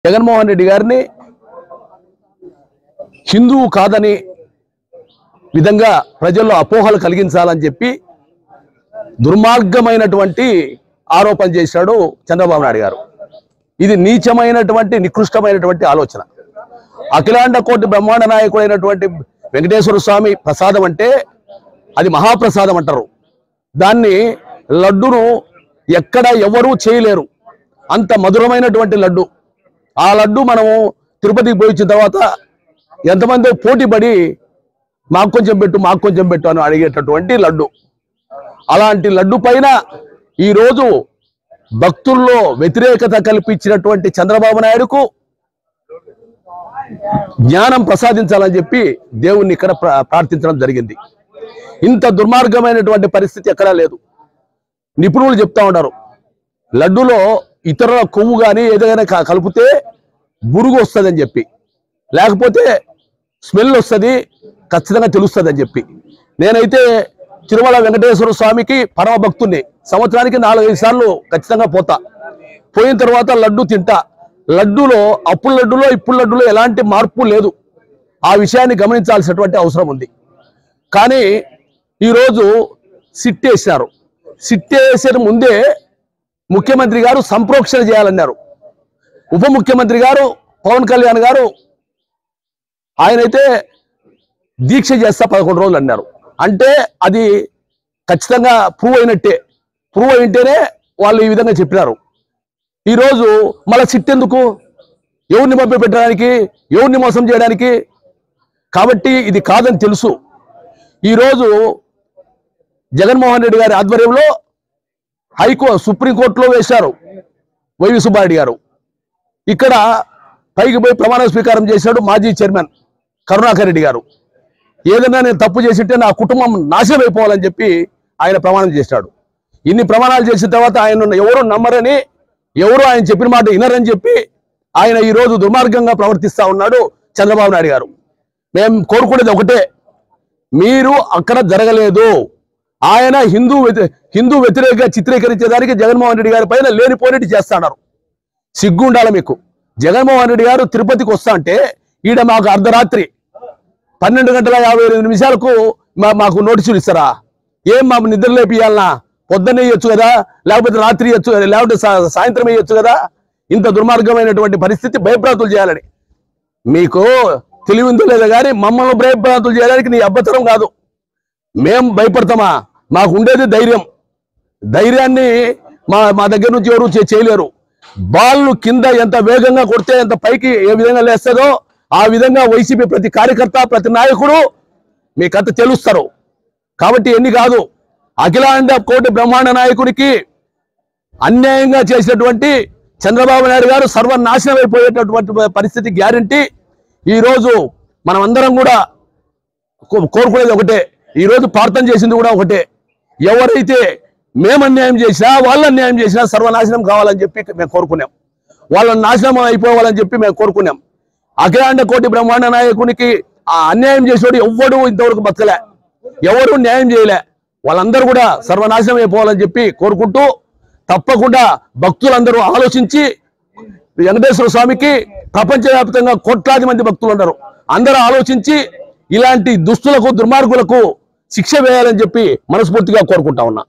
జగన్మోహన్ రెడ్డి గారిని హిందువు కాదని విధంగా ప్రజల్లో అపోహలు కలిగించాలని చెప్పి దుర్మార్గమైనటువంటి ఆరోపణ చేశాడు చంద్రబాబు నాయుడు గారు. ఇది నీచమైనటువంటి నికృష్టమైనటువంటి ఆలోచన. అఖిలాండ కోటి బ్రహ్మాండ నాయకుడైనటువంటి వెంకటేశ్వర స్వామి ప్రసాదం అంటే అది మహాప్రసాదం అంటారు. దాన్ని లడ్డును ఎక్కడ ఎవరూ చేయలేరు, అంత మధురమైనటువంటి లడ్డు. ఆ లడ్డు మనము తిరుపతికి పోయి వచ్చిన తర్వాత ఎంతమంది పోటీ పడి మాకు కొంచెం పెట్టు అని అడిగేటటువంటి లడ్డు. అలాంటి లడ్డు పైన ఈరోజు భక్తుల్లో వ్యతిరేకత కల్పించినటువంటి చంద్రబాబు నాయుడుకు జ్ఞానం ప్రసాదించాలని చెప్పి దేవుణ్ణి ఇక్కడ ప్రార్థించడం జరిగింది. ఇంత దుర్మార్గమైనటువంటి పరిస్థితి ఎక్కడా లేదు. నిపుణులు చెప్తా ఉన్నారు, లడ్డులో ఇతరుల కొవ్వు కానీ ఏదైనా కలిపితే బురుగు వస్తుందని చెప్పి, లేకపోతే స్మెల్ వస్తుంది, ఖచ్చితంగా తెలుస్తుంది అని చెప్పి. నేనైతే తిరుమల వెంకటేశ్వర స్వామికి పరమ భక్తుడిని. సంవత్సరానికి 4-5 సార్లు ఖచ్చితంగా పోతా. పోయిన తర్వాత లడ్డు తింటా. లడ్డులో అప్పుడు లడ్డులో ఇప్పుడు లడ్డులో ఎలాంటి మార్పు లేదు. ఆ విషయాన్ని గమనించాల్సినటువంటి అవసరం ఉంది. కానీ ఈరోజు సిట్ వేసినారు. సిట్ వేసిన ముందే ముఖ్యమంత్రి గారు సంప్రోక్షణ చేయాలన్నారు. ఉప ముఖ్యమంత్రి గారు పవన్ కళ్యాణ్ గారు ఆయనైతే దీక్ష చేస్తా 11 రోజులు అన్నారు. అంటే అది ఖచ్చితంగా ప్రూవ్ అయినట్టే. ప్రూవ్ అయింటేనే వాళ్ళు ఈ విధంగా చెప్పినారు. ఈరోజు మళ్ళీ సిట్ ఎందుకు? ఎవరిని మభ్య పెట్టడానికి, ఎవరిని మోసం చేయడానికి? కాబట్టి ఇది కాదని తెలుసు. ఈరోజు జగన్మోహన్ రెడ్డి గారి ఆధ్వర్యంలో సుప్రీంకోర్టులో వేశారు వైవి సుబ్బారెడ్డి గారు. ఇక్కడ పైకి పోయి ప్రమాణ స్వీకారం చేశాడు మాజీ చైర్మన్ కరుణాకర్ రెడ్డి గారు. ఏదైనా నేను తప్పు చేసింటే నా కుటుంబం నాశనం అయిపోవాలని చెప్పి ఆయన ప్రమాణం చేశాడు. ఇన్ని ప్రమాణాలు చేసిన తర్వాత ఆయన ఎవరు నమ్మరని, ఎవరు ఆయన చెప్పిన మాట వినరని చెప్పి ఆయన ఈరోజు దుర్మార్గంగా ప్రవర్తిస్తా ఉన్నాడు చంద్రబాబు నాయుడు గారు. మేము కోరుకునేది ఒకటే, మీరు అక్కడ జరగలేదు. ఆయన హిందూ వ్యతిరేకంగా చిత్రీకరించేదానికి జగన్మోహన్ రెడ్డి గారి పైన లేనిపోయినట్టు చేస్తున్నారు. సిగ్గు ఉండాలి మీకు. జగన్మోహన్ రెడ్డి గారు తిరుపతికి వస్తా అంటే ఈడ మాకు అర్ధరాత్రి 12:55 మాకు నోటీసులు ఇస్తారా? ఏం మాకు నిద్ర లేపియాలనా? పొద్దున్నే ఇవ్వచ్చు కదా, లేకపోతే రాత్రి ఇవ్వచ్చు కదా, లేకపోతే సాయంత్రం ఇవ్వచ్చు కదా. ఇంత దుర్మార్గమైనటువంటి పరిస్థితి భయప్రాంతులు చేయాలని మీకు తెలివిందో లేదా కానీ మమ్మల్ని భయప్రాంతులు చేయడానికి నీ అబ్బతరం కాదు. మేం భయపడతామా? మాకు ఉండేది ధైర్యం. ధైర్యాన్ని మా దగ్గర నుంచి ఎవరు చేయలేరు. బాల్ను కింద ఎంత వేగంగా కొడితే ఎంత పైకి ఏ విధంగా లేస్తుందో ఆ విధంగా వైసీపీ ప్రతి కార్యకర్త, ప్రతి నాయకుడు మీకంత తెలుస్తారు. కాబట్టి ఎన్ని కాదు, అఖిలాండ కోటి బ్రహ్మాండ నాయకుడికి అన్యాయంగా చేసినటువంటి చంద్రబాబు నాయుడు గారు సర్వనాశనం అయిపోయేటటువంటి పరిస్థితి గ్యారంటీ. ఈరోజు మనం అందరం కూడా కోరుకునేది ఒకటే, ఈరోజు ప్రార్థన చేసింది కూడా ఒకటే. ఎవరైతే మేము అన్యాయం చేసినా, వాళ్ళు అన్యాయం చేసినా సర్వనాశనం కావాలని చెప్పి మేము కోరుకున్నాం. వాళ్ళని నాశనం అయిపోవాలని చెప్పి మేము కోరుకున్నాం. అఖిలాండ కోటి బ్రహ్మాండ నాయకునికి ఆ అన్యాయం చేసేవాడు ఎవ్వడు ఇంతవరకు బతకలే, ఎవరు న్యాయం చేయలే. వాళ్ళందరూ కూడా సర్వనాశనం అయిపోవాలని చెప్పి కోరుకుంటూ, తప్పకుండా భక్తులందరూ ఆలోచించి వెంకటేశ్వర స్వామికి ప్రపంచవ్యాప్తంగా కోట్లాది మంది భక్తులు ఉన్నారు. అందరూ ఆలోచించి ఇలాంటి దుస్తులకు, దుర్మార్గులకు శిక్ష వేయాలని చెప్పి మనస్ఫూర్తిగా కోరుకుంటా ఉన్నా.